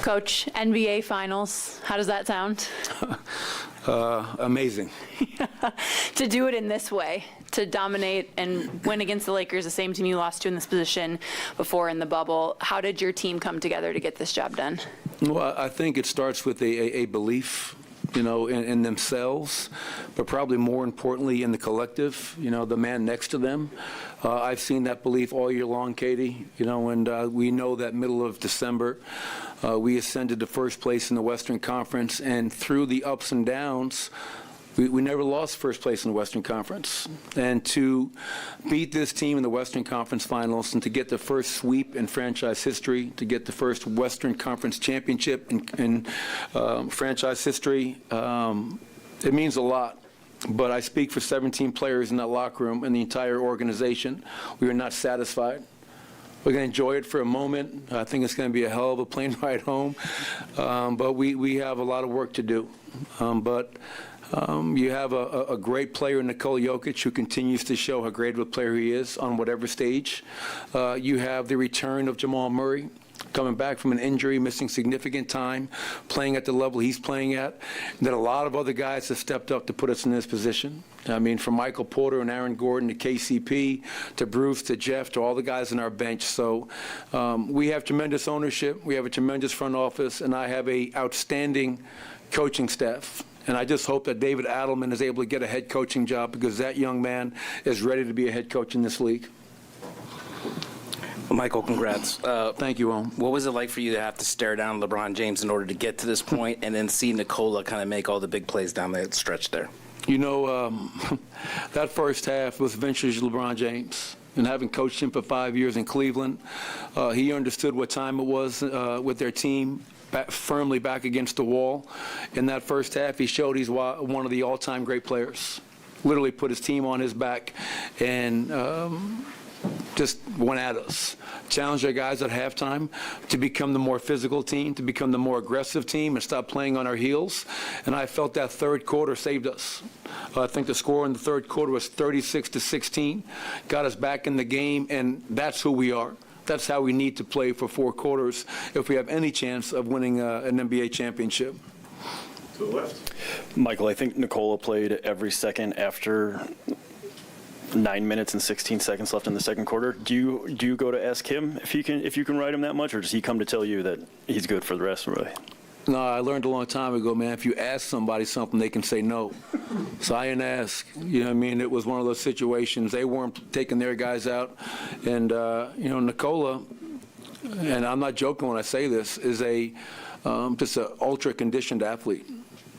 Coach, NBA Finals, how does that sound? Amazing. To do it in this way, to dominate and win against the Lakers, the same team you lost to in this position before in the bubble, how did your team come together to get this job done? Well, I think it starts with a belief, in themselves, but probably more importantly in the collective, the man next to them. I've seen that belief all year long, Katie, and we know that middle of December, we ascended to first place in the Western Conference, and through the ups and downs, we never lost first place in the Western Conference. And to beat this team in the Western Conference Finals and to get the first sweep in franchise history, to get the first Western Conference championship in franchise history, it means a lot. But I speak for 17 players in that locker room and the entire organization. We are not satisfied. We're going to enjoy it for a moment. I think it's going to be a hell of a plane ride home. But we have a lot of work to do. You have a great player, Nikola Jokic, who continues to show how great of a player he is on whatever stage. You have the return of Jamal Murray, coming back from an injury, missing significant time, playing at the level he's playing at. And then a lot of other guys have stepped up to put us in this position. I mean, from Michael Porter and Aaron Gordon to KCP to Bruce to Jeff to all the guys on our bench. So we have tremendous ownership. We have a tremendous front office, and I have an outstanding coaching staff. And I just hope that David Adelman is able to get a head coaching job because that young man is ready to be a head coach in this league. Well, Michael, congrats. Thank you, Owen. What was it like for you to have to stare down LeBron James in order to get to this point and then see Nikola kind of make all the big plays down that stretch there? That first half was vintage LeBron James. And having coached him for 5 years in Cleveland, he understood what time it was with their team. Firmly back against the wall. In that first half, he showed he's one of the all-time great players. Literally put his team on his back and just went at us. Challenged our guys at halftime to become the more physical team, to become the more aggressive team and stop playing on our heels. And I felt that third quarter saved us. I think the score in the third quarter was 36-16, got us back in the game, and that's who we are. That's how we need to play for 4 quarters if we have any chance of winning an NBA championship. To the left. Michael, I think Nikola played every second after 9 minutes and 16 seconds left in the second quarter. Do you go to ask him if you can ride him that much, or does he come to tell you that he's good for the rest of the way? No, I learned a long time ago, man, if you ask somebody something, they can say no. So I didn't ask. It was one of those situations. They weren't taking their guys out. And, Nikola, and I'm not joking when I say this, is just an ultra-conditioned athlete.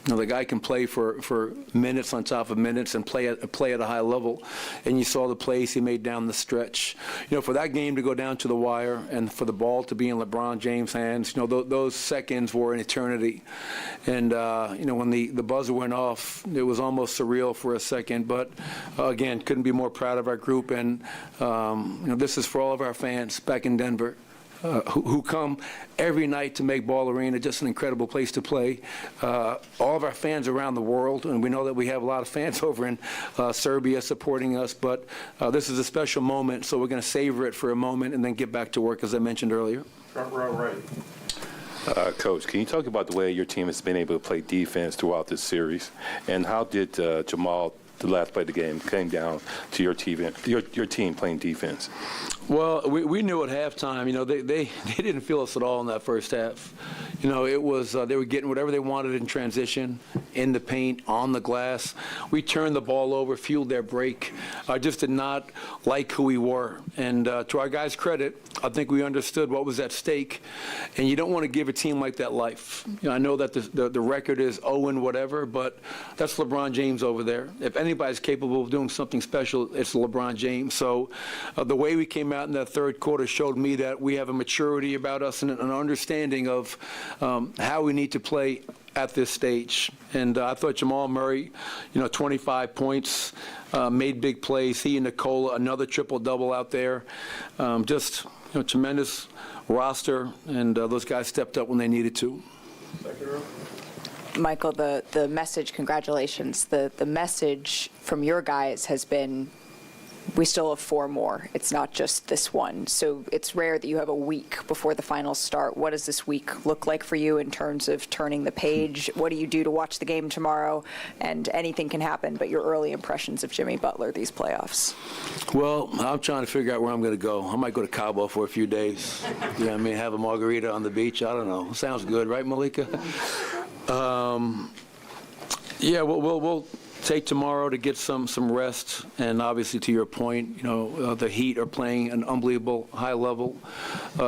The guy can play for minutes on top of minutes and play at a high level. And you saw the plays he made down the stretch. For that game to go down to the wire and for the ball to be in LeBron James' hands, those seconds were an eternity. And, when the buzzer went off, it was almost surreal for a second. But, again, couldn't be more proud of our group. And, this is for all of our fans back in Denver. Who come every night to make Ball Arena just an incredible place to play. All of our fans around the world, and we know that we have a lot of fans over in Serbia supporting us, but this is a special moment, so we're going to savor it for a moment and then get back to work, as I mentioned earlier. Front row right. Coach, can you talk about the way your team has been able to play defense throughout this series, and how did Jamal, the last play of the game, came down to your team playing defense? Well, we knew at halftime, they didn't feel us at all in that first half. It was they were getting whatever they wanted in transition, in the paint, on the glass. We turned the ball over, fueled their break. I just did not like who we were. And to our guys' credit, I think we understood what was at stake. And you don't want to give a team like that life. I know that the record is 0 whatever, but that's LeBron James over there. If anybody's capable of doing something special, it's LeBron James. So the way we came out in that third quarter showed me that we have a maturity about us and an understanding of how we need to play at this stage. And I thought Jamal Murray, 25 points, made big plays. He and Nikola, another triple-double out there. Just tremendous roster, and those guys stepped up when they needed to. Michael, the message, congratulations. The message from your guys has been we still have 4 more. It's not just this one. So it's rare that you have a week before the finals start. What does this week look like for you in terms of turning the page? What do you do to watch the game tomorrow? And anything can happen, but your early impressions of Jimmy Butler these playoffs. Well, I'm trying to figure out where I'm going to go. I might go to Cabo for a few days. You know what I mean? Have a margarita on the beach. I don't know. Sounds good, right, Malika? Yeah, we'll take tomorrow to get some rest, and obviously, to your point, you know, the Heat are playing an unbelievable high level.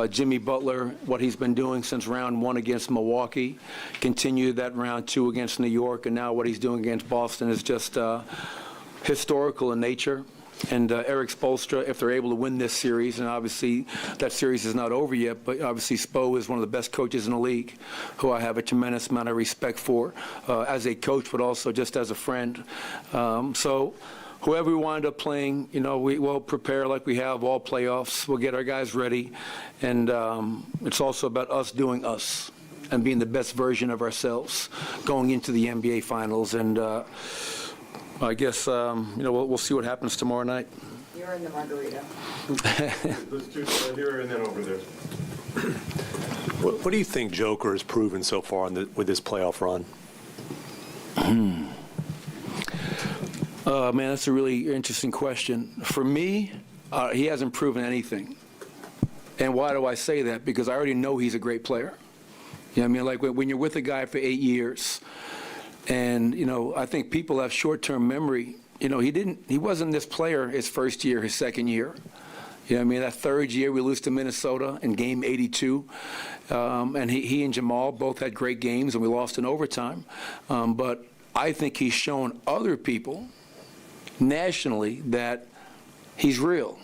Jimmy Butler, what he's been doing since round 1 against Milwaukee, continued that round 2 against New York, and now what he's doing against Boston is just historical in nature. And Eric Spoelstra, if they're able to win this series, and obviously that series is not over yet, but obviously Spo is one of the best coaches in the league, who I have a tremendous amount of respect for as a coach, but also just as a friend. So whoever we wind up playing, you know, we will prepare like we have all playoffs. We'll get our guys ready, and it's also about us doing us and being the best version of ourselves going into the NBA Finals. And I guess, you know, we'll see what happens tomorrow night. You're in the margarita. Let's do it here and then over there. What do you think Joker has proven so far with this playoff run? Man, that's a really interesting question. For me, he hasn't proven anything. And why do I say that? Because I already know he's a great player. You know what I mean? Like when you're with a guy for 8 years, and, you know, I think people have short-term memory. You know, he wasn't this player his first year, his second year. You know what I mean? That third year, we lose to Minnesota in game 82. And he and Jamal both had great games, and we lost in overtime. But I think he's shown other people nationally that he's real.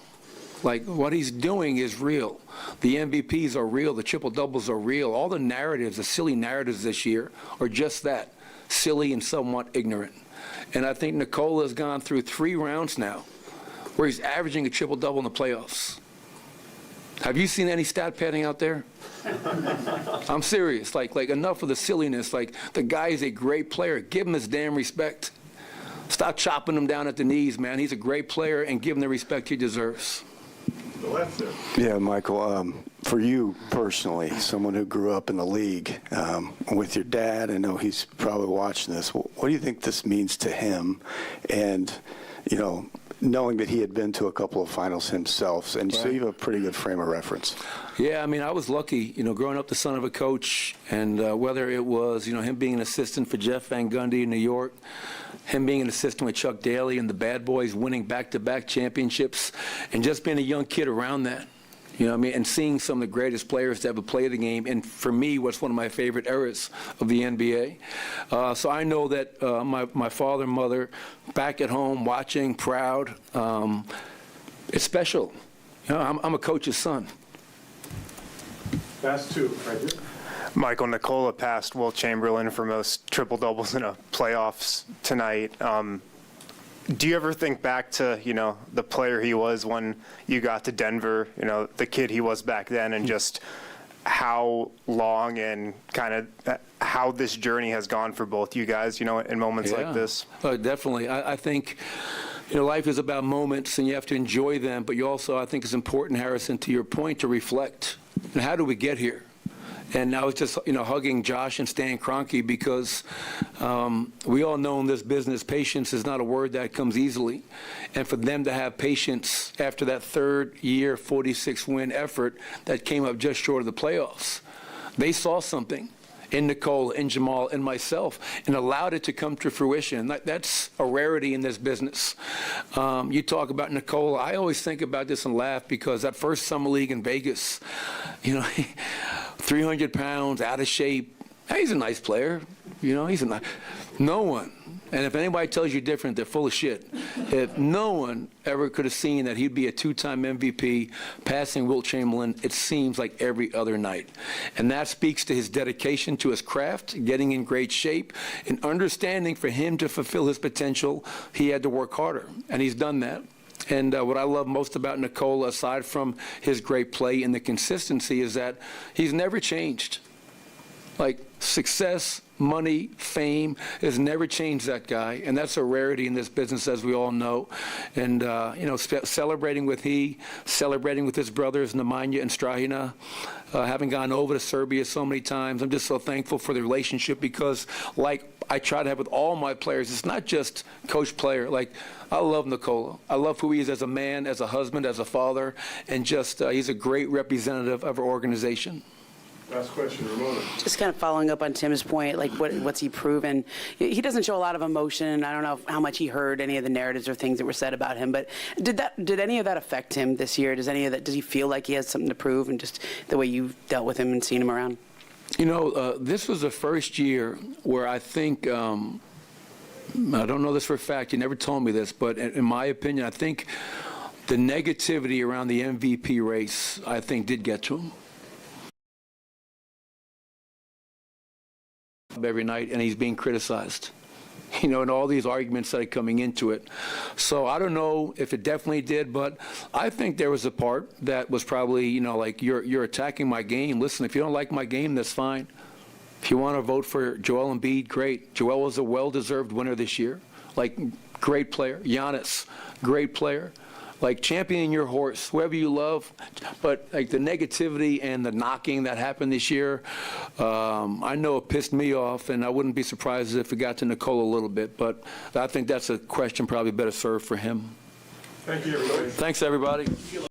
Like, what he's doing is real. The MVPs are real. The triple-doubles are real. All the narratives, the silly narratives this year, are just that. Silly and somewhat ignorant. And I think Nikola has gone through 3 rounds now where he's averaging a triple-double in the playoffs. Have you seen any stat padding out there? I'm serious. Like enough of the silliness. Like, the guy is a great player. Give him his damn respect. Stop chopping him down at the knees, man. He's a great player, and give him the respect he deserves. The left there. Yeah, Michael, for you personally, someone who grew up in the league with your dad, I know he's probably watching this. What do you think this means to him? And, you know, knowing that he had been to a couple of finals himself, and so you have a pretty good frame of reference. Yeah, I mean, I was lucky, you know, growing up the son of a coach, and whether it was, you know, him being an assistant for Jeff Van Gundy in New York, him being an assistant with Chuck Daly and the Bad Boys, winning back-to-back championships, and just being a young kid around that. You know what I mean? And seeing some of the greatest players to ever play the game, and for me, what's one of my favorite eras of the NBA. So I know that my father and mother, back at home, watching, proud, it's special. You know, I'm a coach's son. Fast 2, right here. Michael, Nikola passed Wilt Chamberlain for most triple-doubles in a playoffs tonight. Do you ever think back to, you know, the player he was when you got to Denver, you know, the kid he was back then, and just how long and kind of how this journey has gone for both you guys, you know, in moments like this? Definitely. I think, you know, life is about moments, and you have to enjoy them, but you also, I think it's important, Harrison, to your point, to reflect. And how do we get here? And I was just, you know, hugging Josh and Stan Kroenke because we all know in this business, patience is not a word that comes easily. And for them to have patience after that third year, 46-win effort that came up just short of the playoffs, they saw something in Nicole, in Jamal, and myself, and allowed it to come to fruition. That's a rarity in this business. You talk about Nicole. I always think about this and laugh because that first summer league in Vegas, you know, 300 pounds, out of shape. He's a nice player. You know, he's a nice. No one, and if anybody tells you different, they're full of shit. If no one ever could have seen that he'd be a 2-time MVP, passing Wilt Chamberlain, it seems like every other night. And that speaks to his dedication to his craft, getting in great shape, and understanding for him to fulfill his potential, he had to work harder, and he's done that. And what I love most about Nikola, aside from his great play and the consistency, is that he's never changed. Like, success money, fame has never changed that guy, and that's a rarity in this business, as we all know. And, celebrating with his brothers, Nemanja and Strahina, having gone over to Serbia so many times, I'm just so thankful for the relationship because, like I try to have with all my players, it's not just coach-player. Like, I love Nikola. I love who he is as a man, as a husband, as a father, and just he's a great representative of our organization. Last question, Ramona. Just kind of following up on Tim's point, like what's he proven? He doesn't show a lot of emotion. I don't know how much he heard any of the narratives or things that were said about him, but did any of that affect him this year? Does he feel like he has something to prove, and just the way you've dealt with him and seen him around? This was the first year where I think, I don't know this for a fact, you never told me this, but in my opinion, I think the negativity around the MVP race, I think, did get to him. Every night, and he's being criticized, and all these arguments that are coming into it. So I don't know if it definitely did, but I think there was a part that was probably, like, you're attacking my game. Listen, if you don't like my game, that's fine. If you want to vote for Joel Embiid, great. Joel was a well-deserved winner this year. Like, great player. Giannis, great player. Like, championing your horse, whoever you love. But, like, the negativity and the knocking that happened this year, I know it pissed me off, and I wouldn't be surprised if it got to Nikola a little bit. But I think that's a question probably better served for him. Thank you, everybody. Thanks, everybody.